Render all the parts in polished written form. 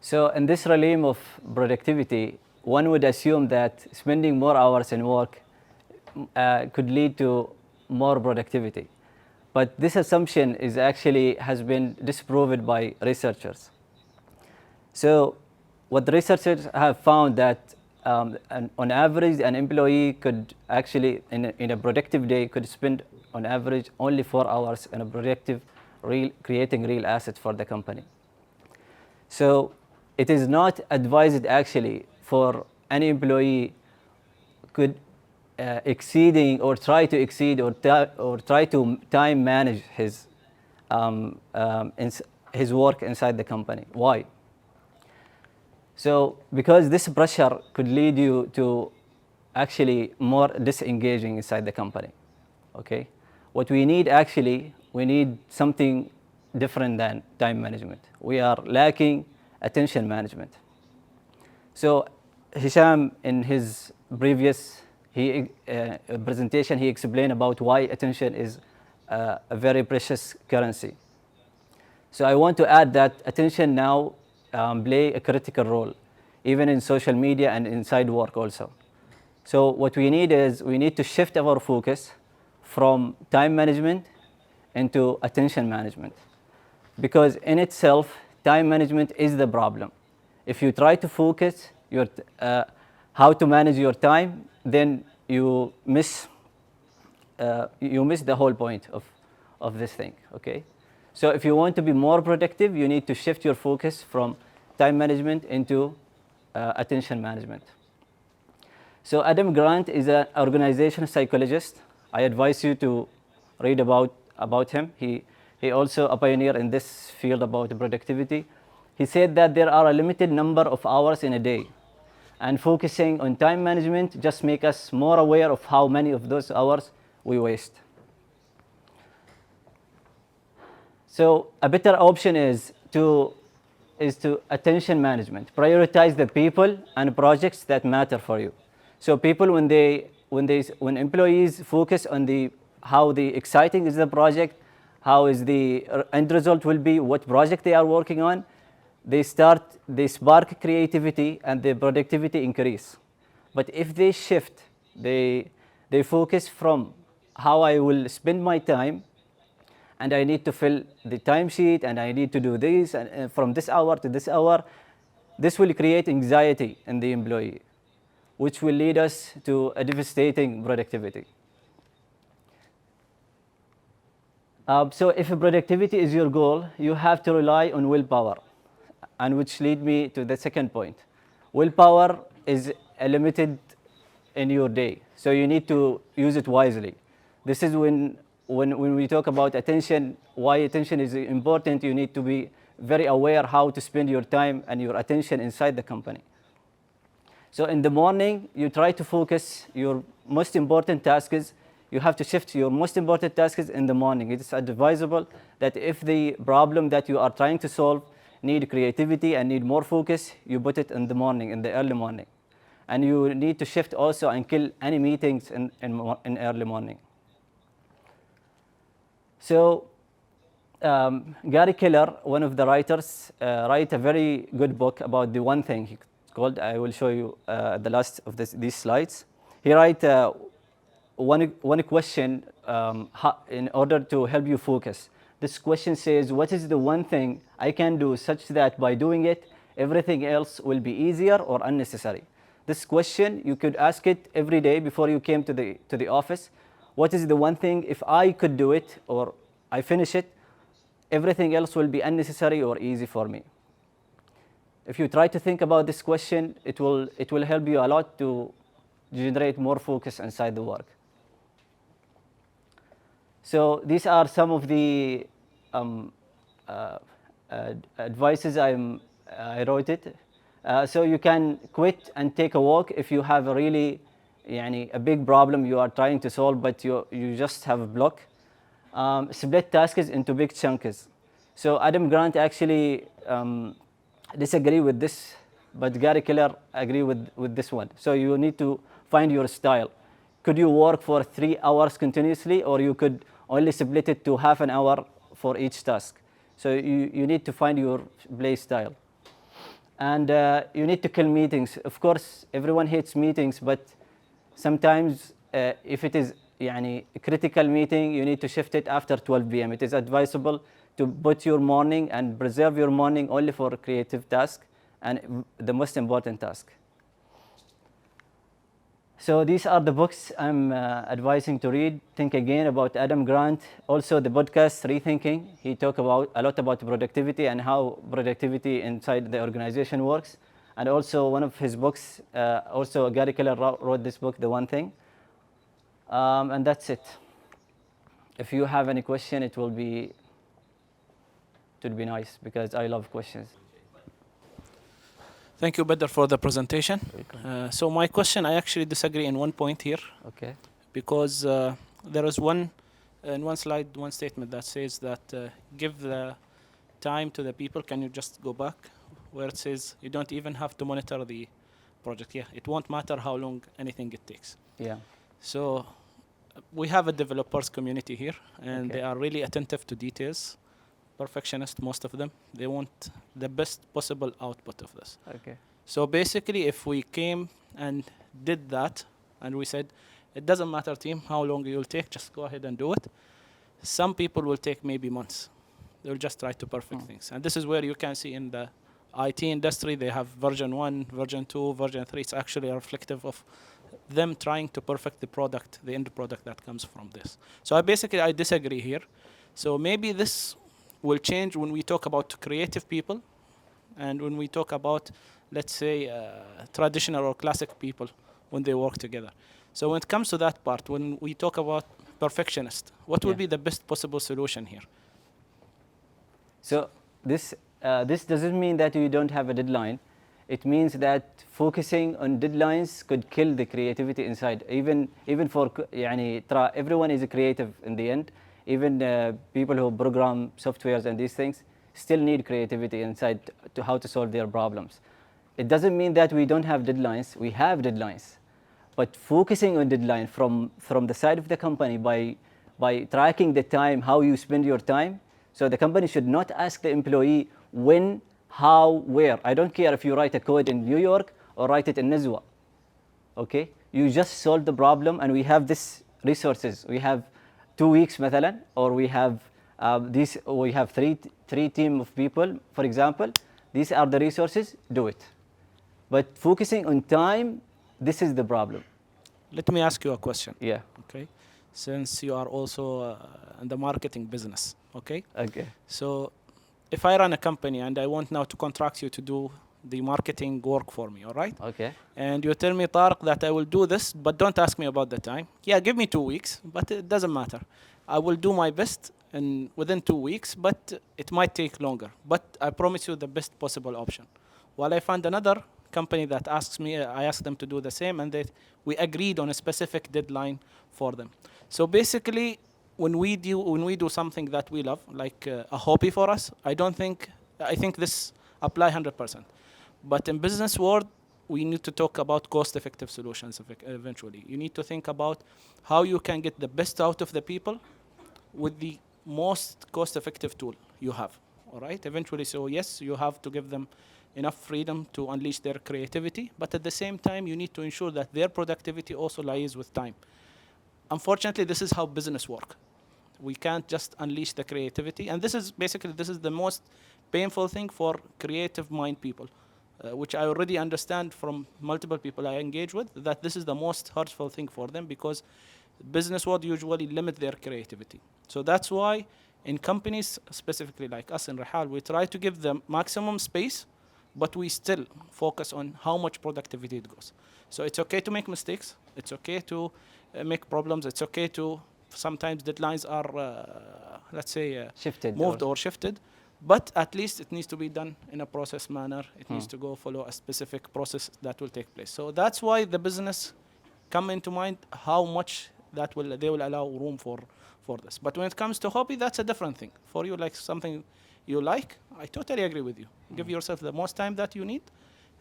So in this realm of productivity, one would assume that spending more hours in work could lead to more productivity. But this assumption is actually has been disproved by researchers. So what the researchers have found that on average, an employee could actually, in a productive day, could spend on average only 4 hours in a productive, creating real assets for the company. So it is not advised actually for any employee could exceeding or try to exceed or try to time manage his work inside the company. Why? So because this pressure could lead you to actually more disengaging inside the company. Okay, what we need actually, we need something different than time management. We are lacking attention management. So Hisham, in his previous presentation, he explained about why attention is a very precious currency. So I want to add that attention now play a critical role, even in social media and inside work also. So what we need is, we need to shift our focus from time management into attention management. Because in itself, time management is the problem. If you try to focus your how to manage your time, then you miss the whole point of this thing. Okay, so if you want to be more productive, you need to shift your focus from time management into attention management. So Adam Grant is an organizational psychologist. I advise you to read about him. He also a pioneer in this field about productivity. He said that there are a limited number of hours in a day, and focusing on time management just make us more aware of how many of those hours we waste. So a better option is to attention management. Prioritize the people and projects that matter for you. So people, when employees focus on how the exciting is the project, how is the end result will be, what project they are working on, they spark creativity and the productivity increase. But if they shift, they focus from how I will spend my time, and I need to fill the timesheet, and I need to do this, and from this hour to this hour, this will create anxiety in the employee, which will lead us to a devastating productivity. So if productivity is your goal, you have to rely on willpower, and which lead me to the second point. Willpower is limited in your day, so you need to use it wisely. This is when we talk about attention, why attention is important. You need to be very aware how to spend your time and your attention inside the company. So in the morning, you try to focus your most important tasks. You have to shift your most important tasks in the morning. It is advisable that if the problem that you are trying to solve need creativity and need more focus, you put it in the morning, in the early morning. And you need to shift also and kill any meetings in early morning. So Gary Keller, one of the writers, write a very good book about the one thing. It's called, I will show you at the last of these slides. He write one question in order to help you focus. This question says, what is the one thing I can do such that by doing it, everything else will be easier or unnecessary? This question, you could ask it every day before you came to the office. What is the one thing, if I could do it or I finish it, everything else will be unnecessary or easy for me? If you try to think about this question, it will help you a lot to generate more focus inside the work. So these are some of the advices I wrote it. So you can quit and take a walk if you have a big problem you are trying to solve, but you just have a block. Split tasks into big chunks. So Adam Grant actually disagree with this, but Gary Keller agree with this one. So you need to find your style. Could you work for 3 hours continuously, or you could only split it to half an hour for each task? So you need to find your play style. And you need to kill meetings. Of course, everyone hates meetings, but sometimes if it is a critical meeting, you need to shift it after 12 p.m. It is advisable to put your morning and preserve your morning only for creative tasks and the most important task. So these are the books I'm advising to read. Think Again about Adam Grant. Also the podcast Rethinking. He talked a lot about productivity and how productivity inside the organization works. And also one of his books, also Gary Keller wrote this book, The One Thing. And that's it. If you have any question, it would be nice because I love questions. Thank you, Badar, for the presentation. So my question, I actually disagree in one point here. Okay. Because there is in one slide, one statement that says that give the time to the people. Can you just go back where it says you don't even have to monitor the project? Yeah, it won't matter how long anything it takes. Yeah. So we have a developers community here, and they are really attentive to details. Perfectionist, most of them. They want the best possible output of this. Okay. So basically, if we came and did that, and we said, it doesn't matter, team, how long you'll take, just go ahead and do it. Some people will take maybe months. They'll just try to perfect things. And this is where you can see in the IT industry, they have version 1, version 2, version 3. It's actually reflective of them trying to perfect the product, the end product that comes from this. So I disagree here. So maybe this will change when we talk about creative people and when we talk about, let's say, traditional or classic people when they work together. So when it comes to that part, when we talk about perfectionist, what will be the best possible solution here? So this doesn't mean that you don't have a deadline. It means that focusing on deadlines could kill the creativity inside. Even for everyone is a creative in the end. Even people who program softwares and these things still need creativity inside to how to solve their problems. It doesn't mean that we don't have deadlines. We have deadlines. But focusing on deadline from the side of the company by tracking the time, how you spend your time. So the company should not ask the employee when, how, where. I don't care if you write a code in New York or write it in Nizwa. Okay? You just solve the problem, and we have this resources. We have 2 weeks مثلا, or we have three team of people, for example. These are the resources, do it. But focusing on time, this is the problem. Let me ask you a question. Yeah. Okay. Since you are also in the marketing business, okay? Okay. So if I run a company and I want now to contract you to do the marketing work for me, all right? Okay. And you tell me, Tariq, that I will do this, but don't ask me about the time. Yeah, give me 2 weeks, but it doesn't matter. I will do my best within 2 weeks, but it might take longer. But I promise you the best possible option. While I find another company that asks me, I ask them to do the same, and we agreed on a specific deadline for them. So basically, when we do something that we love, like a hobby for us, I think this apply 100%. But in business world, we need to talk about cost-effective solutions eventually. You need to think about how you can get the best out of the people with the most cost-effective tool you have, all right? Eventually, so yes, you have to give them enough freedom to unleash their creativity, but at the same time, you need to ensure that their productivity also lies with time. Unfortunately, this is how business work. We can't just unleash the creativity, and this is the most painful thing for creative mind people. Which I already understand from multiple people I engage with, that this is the most hurtful thing for them because business world usually limit their creativity. So that's why in companies, specifically like us in Rihal, we try to give them maximum space, but we still focus on how much productivity it goes. So it's okay to make mistakes. It's okay to make problems. It's okay to, sometimes deadlines are, let's say, moved or shifted. But at least it needs to be done in a process manner. It needs to go follow a specific process that will take place. So that's why the business come into mind, how much they will allow room for this. But when it comes to hobby, that's a different thing. For you, like something you like, I totally agree with you. Give yourself the most time that you need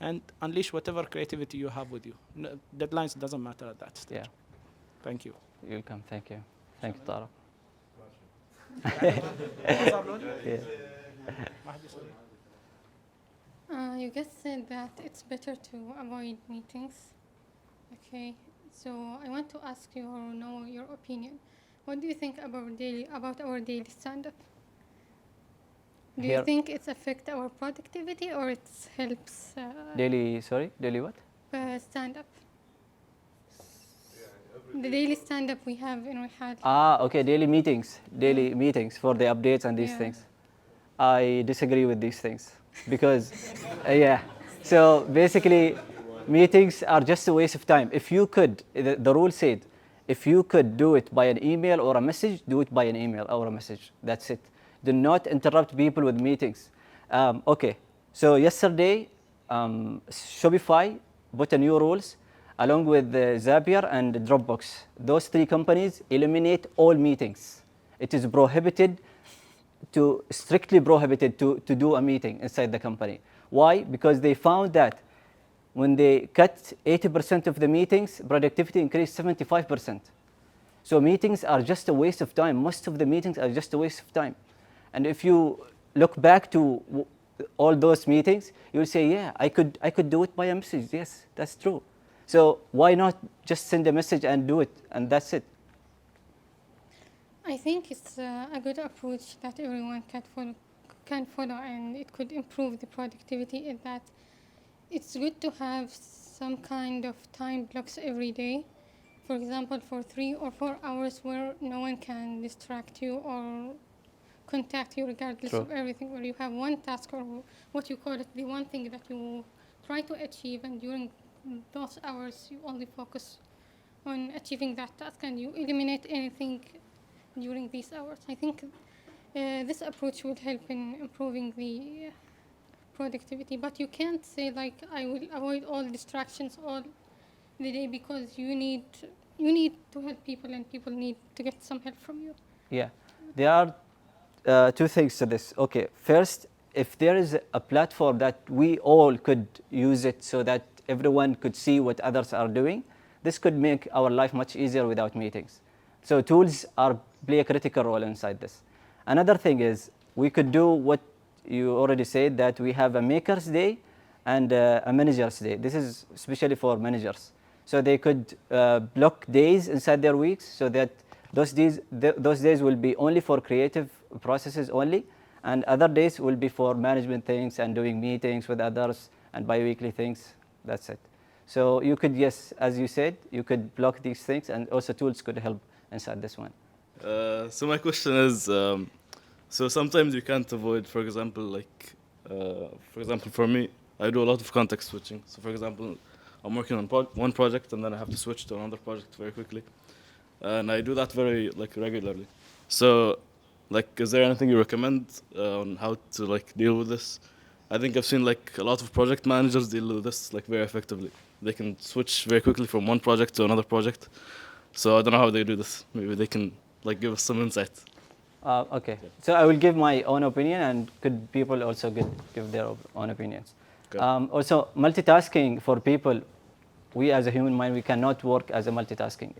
and unleash whatever creativity you have with you. No, deadlines doesn't matter at that stage. Yeah. Thank you. You're welcome. Thank you. Thank you, Tara. Yeah. You just said that it's better to avoid meetings. Okay, so I want to ask you or know your opinion. What do you think about our daily stand-up? Do you Here, think it's affect our productivity or it helps daily what? stand-up? The daily stand-up we have in Rihal. Okay, daily meetings for the updates and these Yeah. things. I disagree with these things because, yeah. So basically, meetings are just a waste of time. If you could, the rule said, if you could do it by an email or a message, do it by an email or a message. That's it. Do not interrupt people with meetings. Okay, so yesterday, Shopify put a new rules along with Zapier and Dropbox. Those three companies eliminate all meetings. It is strictly prohibited to do a meeting inside the company. Why? Because they found that when they cut 80% of the meetings, productivity increased 75%. So meetings are just a waste of time. Most of the meetings are just a waste of time. And if you look back to all those meetings, you'll say, yeah, I could do it by a message. Yes, that's true. So why not just send a message and do it, and that's it? I think it's a good approach that everyone can follow, and it could improve the productivity. In that, it's good to have some kind of time blocks every day. For example, for 3 or 4 hours, where no one can distract you or contact you, regardless True. of everything. Where you have one task or what you call it, the one thing that you try to achieve, and during those hours, you only focus on achieving that task, and you eliminate anything during these hours. I think this approach will help in improving the productivity, but you can't say like I will avoid all distractions all the day, because you need to help people, and people need to get some help from you. Yeah, there are two things to this. Okay, first, if there is a platform that we all could use it so that everyone could see what others are doing, this could make our life much easier without meetings. So tools play a critical role inside this. Another thing is we could do what you already said, that we have a maker's day and a manager's day. This is especially for managers. So they could block days inside their weeks so that those days will be only for creative processes only, and other days will be for management things and doing meetings with others and bi-weekly things. That's it. So you could, yes, as you said, you could block these things, and also tools could help inside this one. So my question is, so sometimes you can't avoid, for example, for me, I do a lot of context switching. So for example, I'm working on one project and then I have to switch to another project very quickly, and I do that very regularly. So, is there anything you recommend on how to deal with this? I think I've seen a lot of project managers deal with this very effectively. They can switch very quickly from one project to another project. So I don't know how they do this. Maybe they can give us some insight. Okay, so I will give my own opinion, and could people also give their own opinions. Okay. Also, multitasking for people, we as a human mind, we cannot work as a multitasking.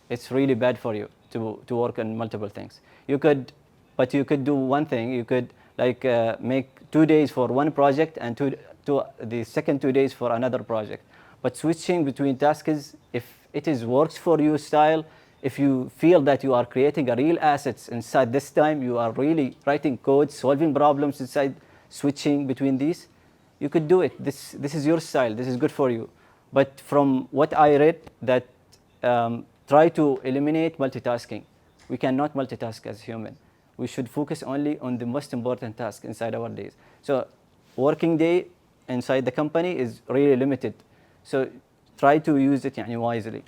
It's really bad for you to work on multiple things. You could do one thing. You could make 2 days for one project and the second 2 days for another project. But switching between tasks, if it works for you style, if you feel that you are creating a real assets inside this time, you are really writing code, solving problems inside, switching between these, you could do it. This is your style. This is good for you. But from what I read, that try to eliminate multitasking. We cannot multitask as human. We should focus only on the most important task inside our days. So working day inside the company is really limited. So try to use it wisely.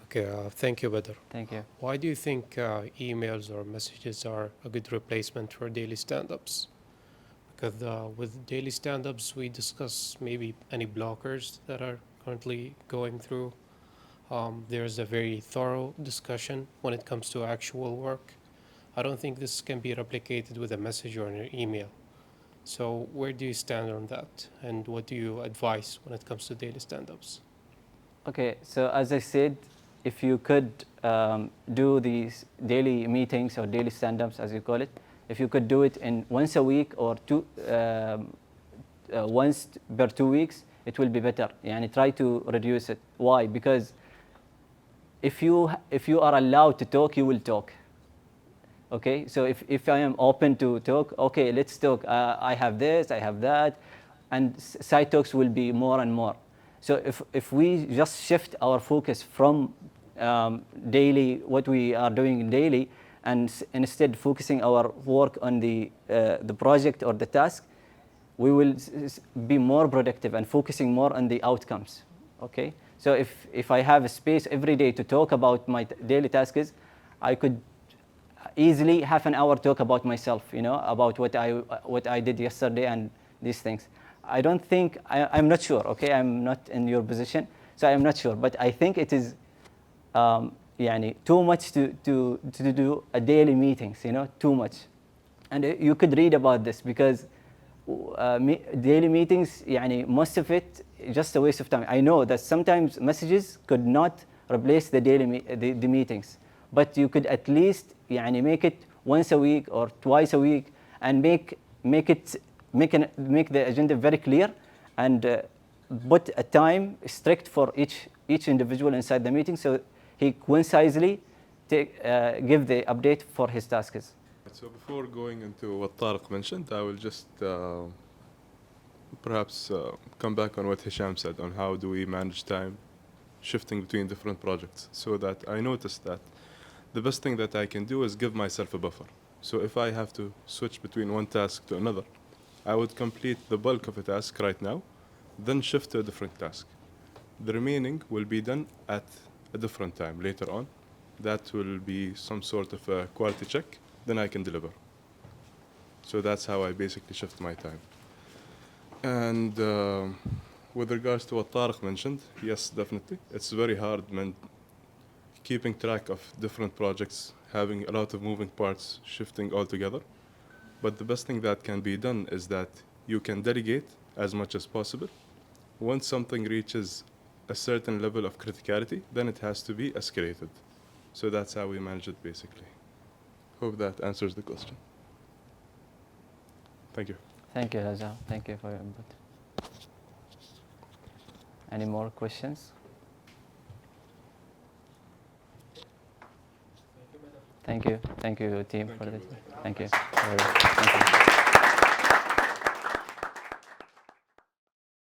Okay, thank you, Badar. Thank you. Why do you think emails or messages are a good replacement for daily stand-ups? Because with daily stand-ups, we discuss maybe any blockers that are currently going through. There's a very thorough discussion when it comes to actual work. I don't think this can be replicated with a message or an email. So where do you stand on that? And what do you advise when it comes to daily stand-ups? Okay, so as I said, if you could do these daily meetings or daily stand-ups, as you call it, if you could do it in once a week or once per 2 weeks, it will be better. Yani try to reduce it. Why? Because if you are allowed to talk, you will talk. Okay, so if I am open to talk, okay, let's talk. I have this, I have that, and side talks will be more and more. So if we just shift our focus from daily, what we are doing daily, and instead focusing our work on the project or the task, we will be more productive and focusing more on the outcomes. Okay, so if I have a space every day to talk about my daily tasks, I could easily half an hour talk about myself, about what I did yesterday and these things. I don't think, I'm not sure, okay, I'm not in your position, so I'm not sure, but I think it is too much to do a daily meetings, too much. And you could read about this, because daily meetings, most of it just a waste of time. I know that sometimes messages could not replace the daily the meetings, but you could at least make it once a week or twice a week, and make the agenda very clear, and put a time strict for each individual inside the meeting, so he concisely give the update for his tasks. So before going into what Tariq mentioned, I will just perhaps come back on what Hisham said on how do we manage time shifting between different projects. So that I noticed that the best thing that I can do is give myself a buffer. So if I have to switch between one task to another, I would complete the bulk of a task right now, then shift to a different task. The remaining will be done at a different time later on. That will be some sort of a quality check, then I can deliver. So that's how I basically shift my time. And with regards to what Tariq mentioned, yes, definitely. It's very hard keeping track of different projects, having a lot of moving parts, shifting all together. But the best thing that can be done is that you can delegate as much as possible. Once something reaches a certain level of criticality, then it has to be escalated. So that's how we manage it, basically. Hope that answers the question. Thank you. Thank you, Rajal. Thank you for your input. Any more questions? Thank you, team, for this. Thank you. Thank you.